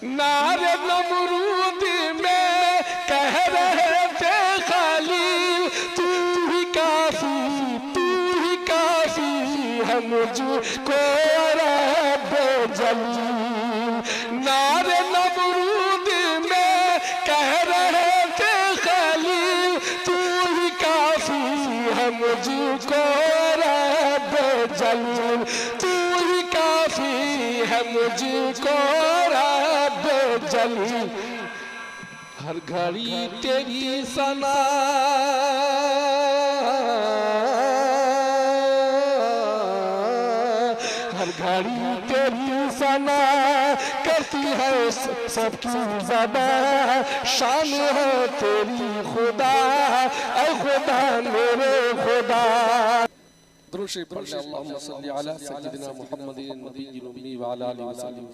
نعرے نمرود میں کہہ رہے تھے خلیل تو ہی کافی ہے مجھ کو رب جلیل۔ نعرے نمرود میں کہہ رہے تھے خلیل تو ہی کافی ہے مجھ کو رب جلیل، تو ہی کافی ہے مجھ کو رب جلیل۔ ہر گھڑی تیری ثنا ہر گھڑی تیری ثنا کرتی ہے سب کی زبان، شان ہے تیری خدا اے خدا میرے خدا۔ درود شریف پڑھ لیں۔ اللہم صلی علی سیدنا محمد النبی الامی وعلی آلہ وسلم۔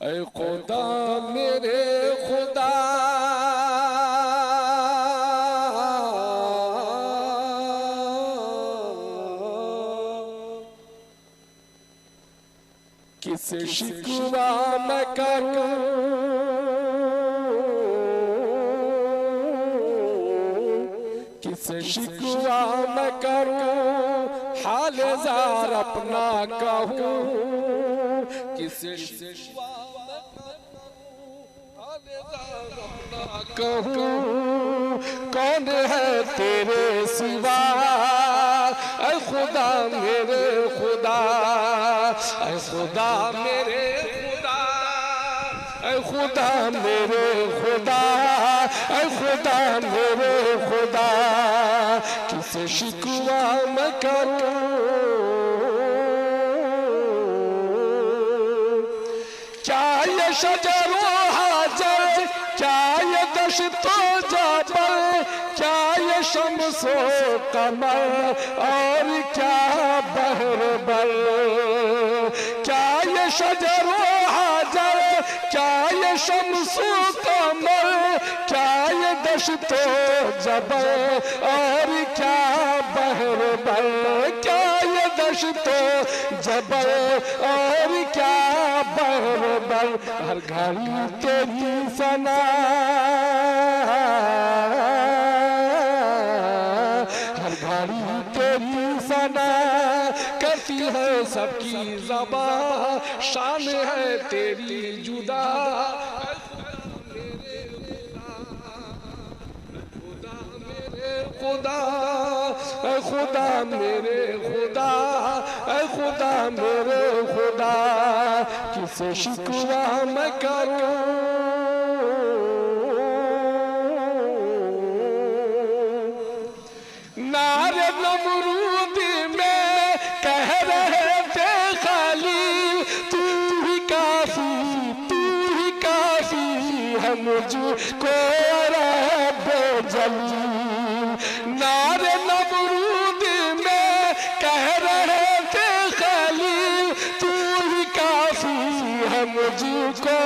اے خدا میرے خدا کس سے شکوہ میں کروں، کس سے شکوہ میں کروں، حال زار اپنا کہوں، کس سے شکوہ کہوں، کون ہے تیرے سوا اے خدا میرے خدا، اے خدا میرے خدا، اے خدا میرے خدا، اے خدا میرے خدا، کس سے شکوہ میں کروں۔ کیا یہ شجر و حجر، کیا یہ دشت و جبل، کیا یہ شمس و قمر اور کیا بحر بر، کیا یہ شجر و حجر، کیا یہ شمس و قمر، کیا یہ دشت و جبل اور کیا بحر بر، کیا یہ دشت و جبل اور کیا بحر بر، ہر گھڑی تیری ثنا ہر گھڑی تیری ثنا کرتی ہے سب کی زبان، شان ہے تیری جدا خدا، اے خدا میرے خدا، اے خدا میرے خدا، کس سے شکوہ میں کروں۔ نعرے نمرود میں کہہ رہے تھے خلیل تو ہی کافی ہے مجھ کو رب جلیل۔ نعرے نمرود میں کہہ رہے تھے خلیل تو ہی کافی ہے مجھ کو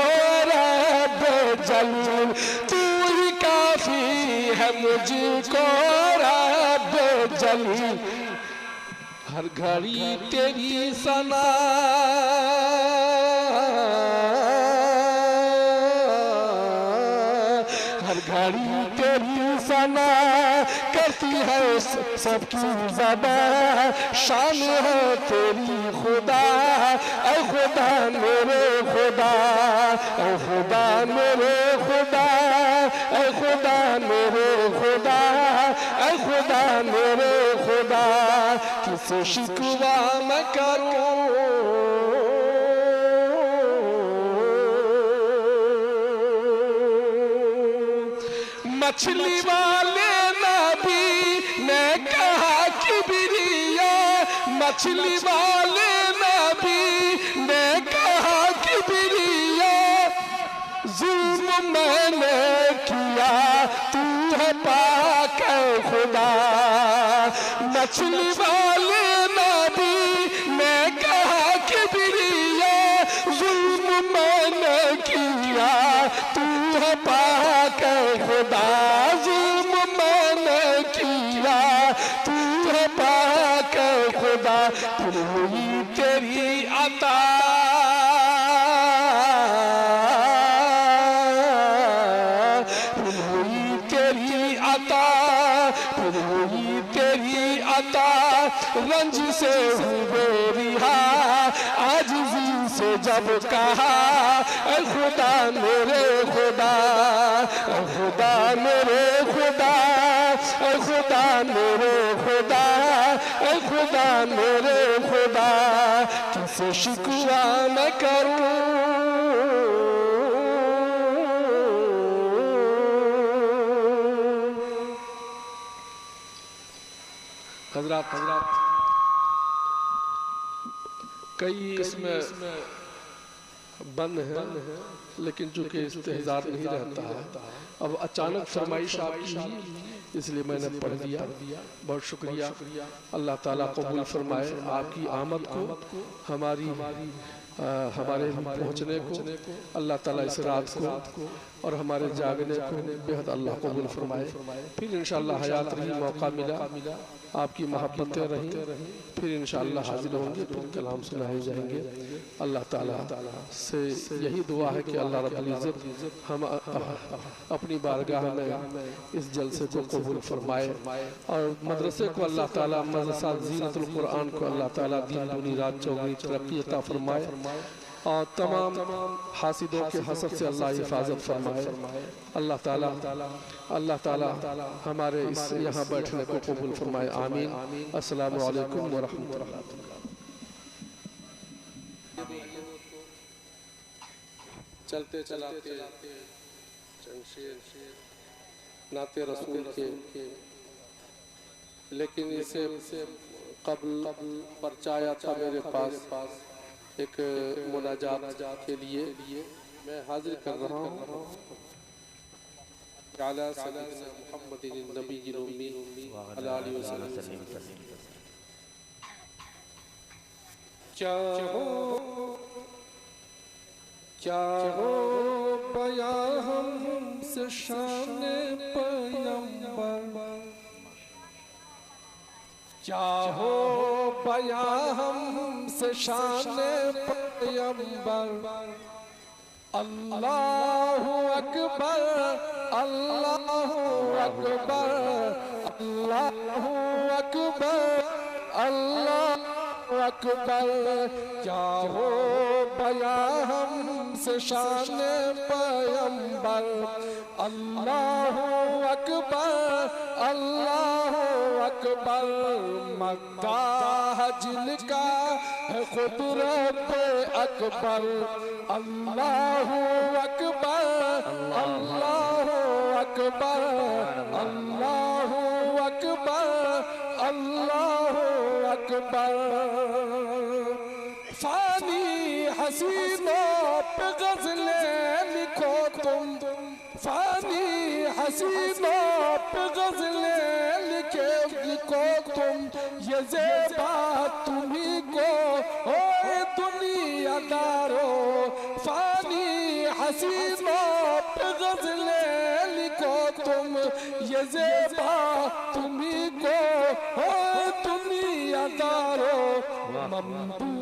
رب جلیل، تو ہی کافی ہے مجھ کو رب جلیل۔ ہر گھڑی تیری ثنا ہر گھڑی تیری ثنا کرتی ہے سب کی زبان، شان ہے تیری خدا اے خدا میرے خدا، اے خدا میرے خدا، اے خدا میرے خدا، اے خدا میرے خدا، کس سے شکوہ میں کروں۔ مچھلی والے نبی نے کہا کبریا، مچھلی والے نبی نے کہا کبریا، ظلم میں نے کیا تو ہے پاک اے خدا۔ مچھلی والے نبی نے کہا کبریا، ظلم میں نے کیا تو ہے پاک اے خدا، ظلم میں نے کیا تو ہے پاک اے خدا، پھر ہوئی تیری عطا پھر ہوئی تیری عطا پھر ہوئی تیری عطا رنج سے ہوئے رہا عاجزی سے جب کہا اے خدا میرے خدا اے خدا میرے خدا اے خدا میرے خدا اے خدا میرے خدا کس سے شکوہ میں کروں حضرات کئی اس میں بند ہیں لیکن چونکہ استحضار نہیں رہتا ہے اب اچانک فرمائش آپ کی اس لیے میں نے پڑھ دیا بہت شکریہ اللہ تعالیٰ قبول فرمائے آپ کی آمد کو ہمارے پہنچنے کو اللہ تعالیٰ اس رات کو اور ہمارے جاگنے کو بہت اللہ قبول فرمائے پھر انشاءاللہ حیات رہی موقع ملا آپ کی محبتیں رہیں پھر انشاءاللہ حاضر ہوں گے پھر کلام سنائے جائیں گے اللہ تعالیٰ سے یہی دعا ہے کہ اللہ رب العزت ہم اپنی بارگاہ میں اس جلسے کو قبول فرمائے اور مدرسے کو اللہ تعالیٰ مدرسہ زینت القرآن کو اللہ تعالیٰ دین دنی رات چوگنی ترقی عطا فرمائے اور تمام حاسدوں کے حسد سے اللہ حفاظت فرمائے اللہ تعالیٰ ہمارے اس یہاں بیٹھنے کو قبول فرمائے آمین السلام علیکم ورحمۃ اللہ چلتے چلاتے نعت رسول کے لیکن اسے قبل پرچایا تھا میرے پاس ایک مناجات کے لیے میں حاضر کر رہا ہوں علی سیدنا محمد النبی الامی علی آلہ وسلم چاہو بیان ہم سے شان پیغمبر چاہو بیان ہم سے شان پیغمبر اللہ اکبر اللہ اکبر اللہ اکبر اللہ اکبر چاہو بیان ہم سے شان پیغمبر اللہ اکبر اللہ اکبر مکہ جن کا ہے خود رب اکبر اللہ اکبر اللہ اکبر اللہ اکبر اللہ اکبر فانی حسینوں پہ غزلیں لکھو تم فانی حسینوں پہ غزلیں لکھو تم یہ زیبا تمہیں کو اے دنیا دارو فانی حسینوں پہ غزلیں لکھو تم یہ زیبا تمہیں کو اے دنیا دارو ممدوح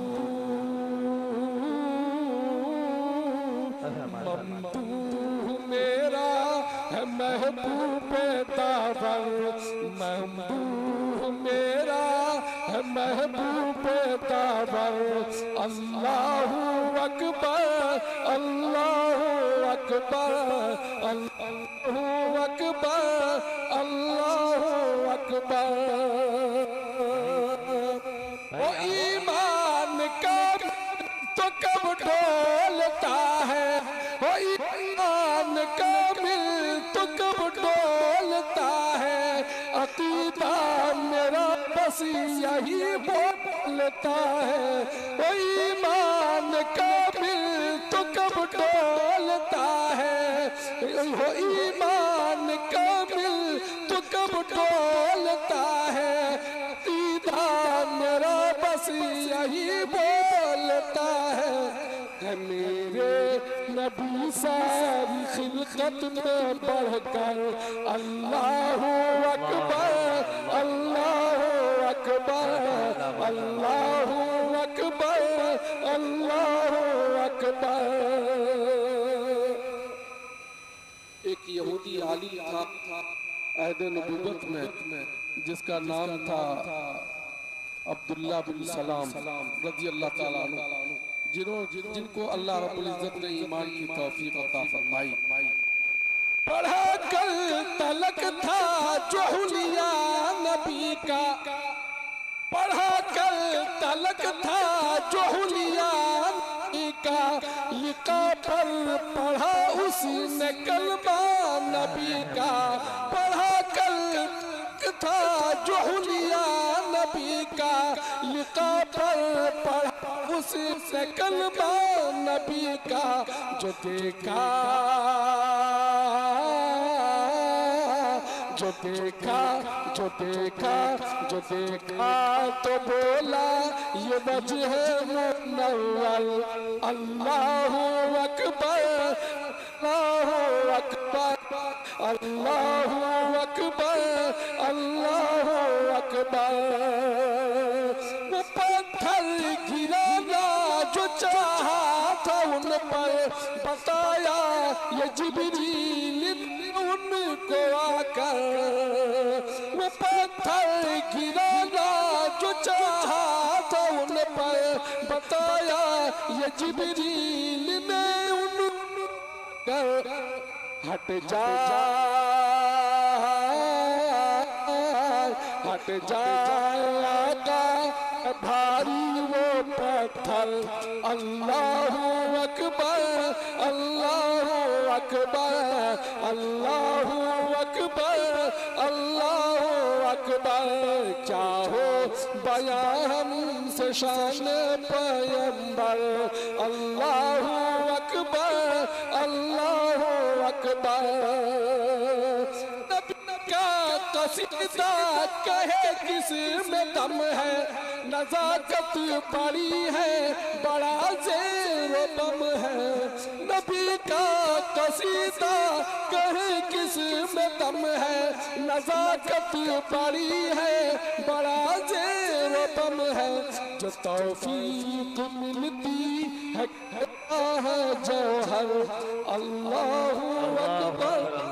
میرا ہے محبوب داور ممدوح میرا ہے محبوب داور اللہ اکبر اللہ اکبر اللہ اکبر اللہ اکبر وہ ایمان کا تو کب ڈولتا ہے وہ ایمان کا مل تو کب ڈولتا ہے عقیدہ میرا بس یہی بولتا ہے وہ ایمان کا مل تو کب ڈولتا ہے وہ ایمان کا مل تو کب ڈولتا ہے عقیدہ میرا بس یہی بولتا ہے میرے نبی ساری خلقت میں بڑھ کر اللہ اکبر اللہ اکبر اکبر اللہ اکبر اللہ اکبر۔ ایک یہودی عالم تھا عہد نبوت میں جس کا نام تھا عبداللہ بن سلام رضی اللہ تعالیٰ عنہ، جن کو اللہ رب العزت نے ایمان کی توفیق عطا فرمائی۔ پڑھا کر تلک تھا جو حلیہ نبی کا، پڑھا کر تلک تھا جو حلیہ نبی کا، لقا پر پڑھا اس نے کلمہ نبی کا، پڑھا کر تھا جو حلیہ نبی کا، لقا پر پڑھا اس نے کلمہ نبی کا، جو دیکھا جو دیکھا جو دیکھا جو دیکھا تو بولا یہ وجہ منور، اللہ اکبر اللہ اکبر اللہ اکبر اللہ اکبر۔ وہ پتھر گرانا جو چاہا تھا ان پر، بتایا یہ جبریل ان کو آ کر، وہ پتھر گرانا جو چاہا تھا ان پر، بتایا یہ جبریل نے ان کر، ہٹ جا ہٹ جائے گا بھاری وہ پتھر، اللہ اکبر اللہ اکبر اللہ اکبر اللہ اکبر۔ چاہو بیان ہم سے شان پیغمبر، اللہ اکبر اللہ اکبر۔ قصیدہ کہے کس میں دم ہے، نزاکت بڑی ہے بڑا زیر و بم ہے، نبی کا قصیدہ کہے کس میں دم ہے، نزاکت بڑی ہے بڑا زیر و بم ہے، جو توفیق ملتی ہے جوہر، اللہ اکبر